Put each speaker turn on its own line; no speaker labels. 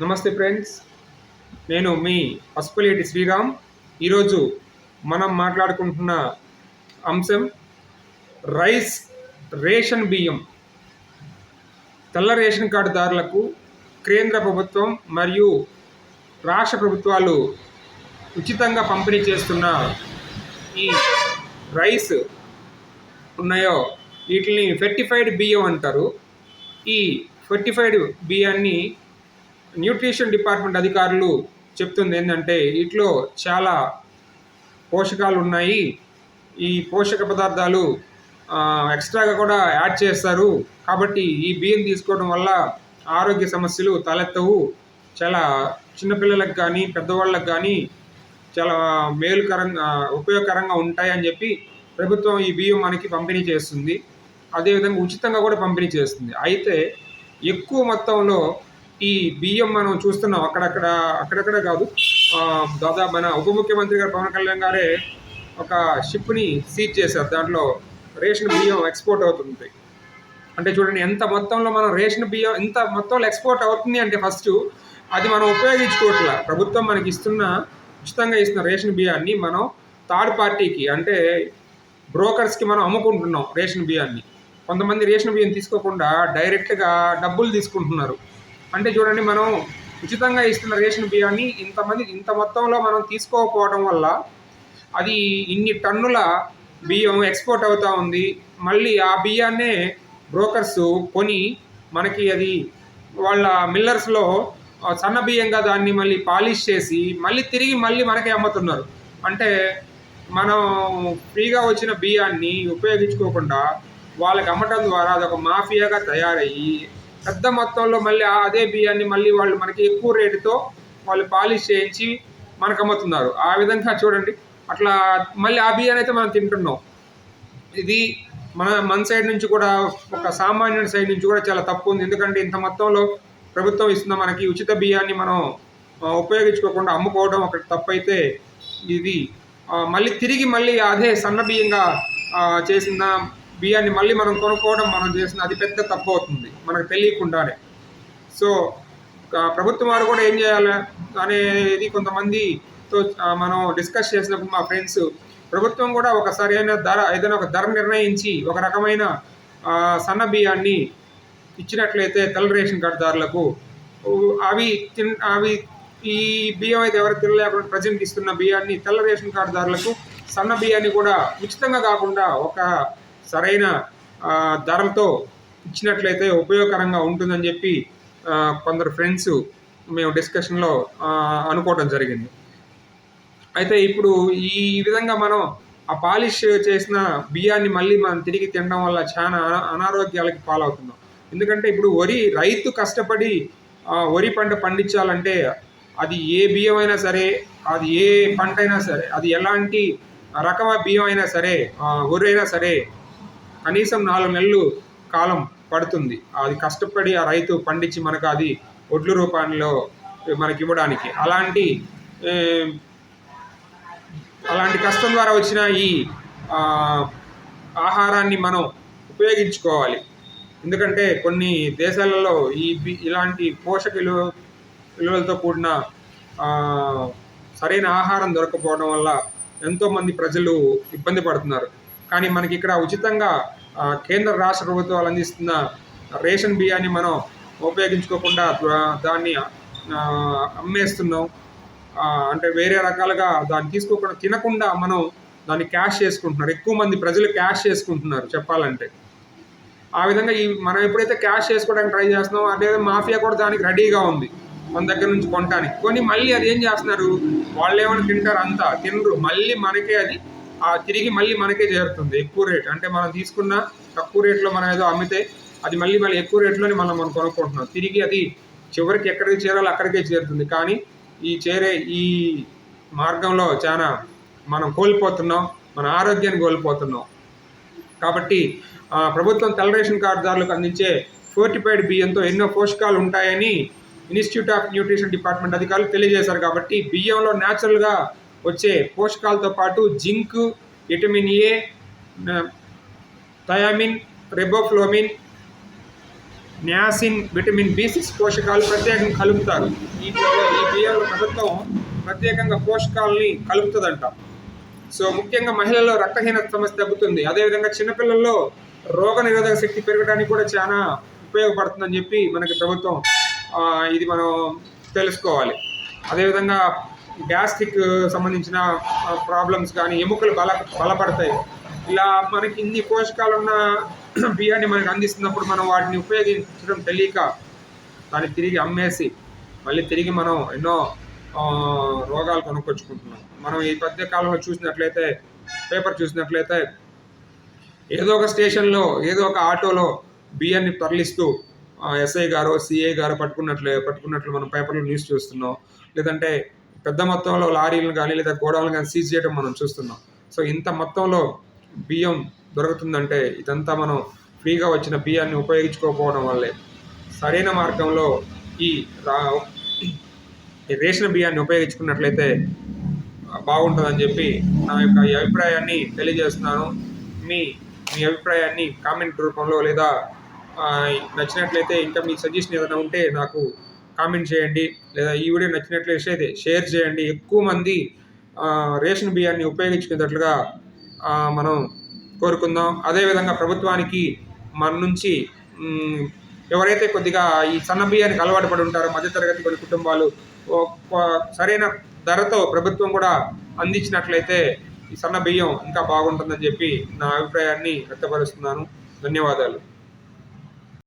నమస్తే ఫ్రెండ్స్, నేను మీ పసుపులేటి శ్రీరామ్. ఈరోజు మనం మాట్లాడుకుంటున్న అంశం రైస్ రేషన్ బియ్యం. తెల్ల రేషన్ కార్డుదారులకు కేంద్ర ప్రభుత్వం మరియు రాష్ట్ర ప్రభుత్వాలు ఉచితంగా పంపిణీ చేస్తున్న ఈ రైస్ ఉన్నాయో వీటిని ఫెర్టిఫైడ్ బియ్యం అంటారు. ఈ ఫెర్టిఫైడ్ బియ్యాన్ని న్యూట్రిషన్ డిపార్ట్మెంట్ అధికారులు చెప్తుంది ఏంటంటే వీటిలో చాలా పోషకాలు ఉన్నాయి, ఈ పోషక పదార్థాలు ఎక్స్ట్రాగా కూడా యాడ్ చేస్తారు. కాబట్టి ఈ బియ్యం తీసుకోవడం వల్ల ఆరోగ్య సమస్యలు తలెత్తవు, చాలా చిన్నపిల్లలకు కానీ పెద్దవాళ్ళకు కానీ చాలా మేలుకరంగా ఉపయోగకరంగా ఉంటాయి అని చెప్పి ప్రభుత్వం ఈ బియ్యం మనకి పంపిణీ చేస్తుంది. అదేవిధంగా ఉచితంగా కూడా పంపిణీ చేస్తుంది. అయితే ఎక్కువ మొత్తంలో ఈ బియ్యం మనం చూస్తున్నాం అక్కడక్కడ కాదు, దాదాపు మన ఉప ముఖ్యమంత్రి గారు పవన్ కళ్యాణ్ గారే ఒక షిప్ని సీజ్ చేశారు. దాంట్లో రేషన్ బియ్యం ఎక్స్పోర్ట్ అవుతుంది. అంటే చూడండి ఎంత మొత్తంలో మనం రేషన్ బియ్యం ఇంత మొత్తంలో ఎక్స్పోర్ట్ అవుతుంది అంటే ఫస్ట్ అది మనం ఉపయోగించుకోవట్లే. ప్రభుత్వం మనకి ఉచితంగా ఇస్తున్న రేషన్ బియ్యాన్ని మనం థర్డ్ పార్టీకి అంటే బ్రోకర్స్కి మనం అమ్ముకుంటున్నాం రేషన్ బియ్యాన్ని. కొంతమంది రేషన్ బియ్యం తీసుకోకుండా డైరెక్ట్గా డబ్బులు తీసుకుంటున్నారు. అంటే చూడండి, మనం ఉచితంగా ఇస్తున్న రేషన్ బియ్యాన్ని ఇంత మొత్తంలో మనం తీసుకోకపోవడం వల్ల అది ఇన్ని టన్నుల బియ్యం ఎక్స్పోర్ట్ అవుతూ ఉంది. మళ్ళీ ఆ బియ్యాన్నే బ్రోకర్స్ కొని మనకి అది వాళ్ళ మిల్లర్స్లో సన్న బియ్యంగా దాన్ని మళ్ళీ పాలిష్ చేసి తిరిగి మనకే అమ్ముతున్నారు. అంటే మనం ఫ్రీగా వచ్చిన బియ్యాన్ని ఉపయోగించుకోకుండా వాళ్ళకి అమ్మటం ద్వారా అదొక మాఫియాగా తయారయ్యి పెద్ద మొత్తంలో మళ్ళీ అదే బియ్యాన్ని వాళ్ళు మనకి ఎక్కువ రేటుతో వాళ్ళు పాలిష్ చేయించి మనకు అమ్ముతున్నారు. ఆ విధంగా చూడండి, అట్లా మళ్ళీ ఆ బియ్యాన్ని అయితే మనం తింటున్నాం. ఇది మన సైడ్ నుంచి కూడా, ఒక సామాన్యుడి సైడ్ నుంచి కూడా చాలా తప్పు ఉంది. ఎందుకంటే ఇంత మొత్తంలో ప్రభుత్వం ఇస్తున్న మనకి ఉచిత బియ్యాన్ని మనం ఉపయోగించుకోకుండా అమ్ముకోవడం ఒకటి తప్పు. అయితే ఇది తిరిగి అదే సన్న బియ్యంగా చేసిన బియ్యాన్ని మనం కొనుక్కోవడం మనం చేసిన అది పెద్ద తప్పు అవుతుంది మనకు తెలియకుండానే. సో ప్రభుత్వం వారు కూడా ఏం చేయాలి అనేది కొంతమందితో మనం డిస్కస్ చేసినప్పుడు మా ఫ్రెండ్స్, ప్రభుత్వం కూడా ఒక సరైన ధర, ఏదైనా ఒక ధర నిర్ణయించి ఒక రకమైన సన్న బియ్యాన్ని ఇచ్చినట్లయితే తెల్ల రేషన్ కార్డుదారులకు అవి ఈ బియ్యం అయితే ఎవరు తినలేకుండా ప్రజెంట్ ఇస్తున్న బియ్యాన్ని తెల్ల రేషన్ కార్డుదారులకు సన్న బియ్యాన్ని కూడా ఉచితంగా కాకుండా ఒక సరైన ధరలతో ఇచ్చినట్లయితే ఉపయోగకరంగా ఉంటుందని చెప్పి కొందరు ఫ్రెండ్స్ మేము డిస్కషన్లో అనుకోవడం జరిగింది. అయితే ఇప్పుడు ఈ విధంగా మనం ఆ పాలిష్ చేసిన బియ్యాన్ని మనం తిరిగి తినడం వల్ల చాలా అనారోగ్యాలకి పాలవుతున్నాం. ఎందుకంటే ఇప్పుడు రైతు కష్టపడి వరి పంట పండించాలంటే అది ఏ బియ్యం అయినా సరే, అది ఏ పంట అయినా సరే, అది ఎలాంటి రకమ బియ్యం అయినా సరే, వరి అయినా సరే కనీసం 4 నెలలు కాలం పడుతుంది అది కష్టపడి ఆ రైతు పండించి మనకు అది ఒడ్ల రూపంలో మనకి ఇవ్వడానికి. అలాంటి కష్టం ద్వారా వచ్చిన ఈ ఆహారాన్ని మనం ఉపయోగించుకోవాలి. ఎందుకంటే కొన్ని దేశాలలో ఇలాంటి పోషక విలువలతో కూడిన సరైన ఆహారం దొరకపోవడం వల్ల ఎంతోమంది ప్రజలు ఇబ్బంది పడుతున్నారు. కానీ మనకి ఇక్కడ ఉచితంగా కేంద్ర రాష్ట్ర ప్రభుత్వాలు అందిస్తున్న రేషన్ బియ్యాన్ని మనం ఉపయోగించుకోకుండా దాన్ని అమ్మేస్తున్నాం. అంటే వేరే రకాలుగా దాన్ని తీసుకోకుండా తినకుండా మనం దాన్ని క్యాష్ చేసుకుంటున్నారు. ఎక్కువ మంది ప్రజలు క్యాష్ చేసుకుంటున్నారు చెప్పాలంటే. ఆ విధంగా మనం ఎప్పుడైతే క్యాష్ చేసుకోవడానికి ట్రై చేస్తున్నామో అదే మాఫియా కూడా దానికి రెడీగా ఉంది మన దగ్గర నుంచి కొనడానికి. కొని అది ఏం చేస్తున్నారు, వాళ్ళు ఏమైనా తింటారు, అంతా తినరు, మనకే అది తిరిగి మనకే చేరుతుంది ఎక్కువ రేట్. అంటే మనం తీసుకున్న తక్కువ రేట్లో మనం ఏదో అమ్మితే అది మళ్ళీ ఎక్కువ రేట్లోనే మనం కొనుక్కుంటున్నాం. తిరిగి అది చివరికి ఎక్కడికి చేరాలో అక్కడికే చేరుతుంది. కానీ ఈ మార్గంలో చాలా మనం కోల్పోతున్నాం, మన ఆరోగ్యాన్ని కోల్పోతున్నాం. కాబట్టి ప్రభుత్వం తెల్ల రేషన్ కార్డుదారులకు అందించే ఫోర్టిఫైడ్ బియ్యంతో ఎన్నో పోషకాలు ఉంటాయని ఇన్స్టిట్యూట్ ఆఫ్ న్యూట్రిషన్ డిపార్ట్మెంట్ అధికారులు తెలియజేశారు. కాబట్టి బియ్యంలో న్యాచురల్గా వచ్చే పోషకాలతో పాటు zinc, vitamin A, thiamine, riboflavin, niacin, vitamin B6 పోషకాలు ప్రత్యేకంగా కలుపుతారు. ఈ బియ్యంలో ప్రభుత్వం ప్రత్యేకంగా పోషకాలని కలుపుతుందంట. సో ముఖ్యంగా మహిళల్లో రక్తహీనత సమస్య తగ్గుతుంది. అదేవిధంగా చిన్నపిల్లల్లో రోగ నిరోధక శక్తి పెరగడానికి కూడా చాలా ఉపయోగపడుతుందని చెప్పి మనకి ప్రభుత్వం ఇది మనం తెలుసుకోవాలి. అదేవిధంగా గ్యాస్ట్రిక్ సంబంధించిన ప్రాబ్లమ్స్ కానీ, ఎముకలు బలపడతాయి. ఇలా మనకి ఇన్ని పోషకాలున్న బియ్యాన్ని మనకు అందిస్తున్నప్పుడు మనం వాటిని ఉపయోగించడం తెలియక దాన్ని తిరిగి అమ్మేసి మళ్ళీ తిరిగి మనం ఎన్నో రోగాలు కొనుక్కొచ్చుకుంటున్నాం. మనం ఈ మధ్య కాలంలో చూసినట్లయితే, పేపర్ చూసినట్లయితే ఏదో ఒక స్టేషన్లో ఏదో ఒక ఆటోలో బియ్యాన్ని తరలిస్తూ ఎస్ఐ గారు, సిఐ గారు పట్టుకున్నట్లు మనం పేపర్లో న్యూస్ చూస్తున్నాం. లేదంటే పెద్ద మొత్తంలో లారీలను కానీ లేదా గోడౌన్లు కానీ సీజ్ చేయడం మనం చూస్తున్నాం. సో ఇంత మొత్తంలో బియ్యం దొరుకుతుందంటే ఇదంతా మనం ఫ్రీగా వచ్చిన బియ్యాన్ని ఉపయోగించుకోకపోవడం వల్లే. సరైన మార్గంలో ఈ రేషన్ బియ్యాన్ని ఉపయోగించుకున్నట్లయితే బాగుంటుందని చెప్పి నా యొక్క ఈ అభిప్రాయాన్ని తెలియజేస్తున్నాను. మీ అభిప్రాయాన్ని కామెంట్ రూపంలో లేదా నచ్చినట్లయితే ఇంకా మీ సజెషన్ ఏదైనా ఉంటే నాకు కామెంట్ చేయండి. లేదా ఈ వీడియో నచ్చినట్లయితే షేర్ చేయండి. ఎక్కువ మంది రేషన్ బియ్యాన్ని ఉపయోగించుకునేటట్లుగా మనం కోరుకుందాం. అదేవిధంగా ప్రభుత్వానికి మన నుంచి ఎవరైతే కొద్దిగా ఈ సన్న బియ్యానికి అలవాటు పడి ఉంటారో మధ్యతరగతి కొన్ని కుటుంబాలు సరైన ధరతో ప్రభుత్వం కూడా అందించినట్లయితే ఈ సన్న బియ్యం ఇంకా బాగుంటుందని చెప్పి నా అభిప్రాయాన్ని వ్యక్తపరుస్తున్నాను. ధన్యవాదాలు.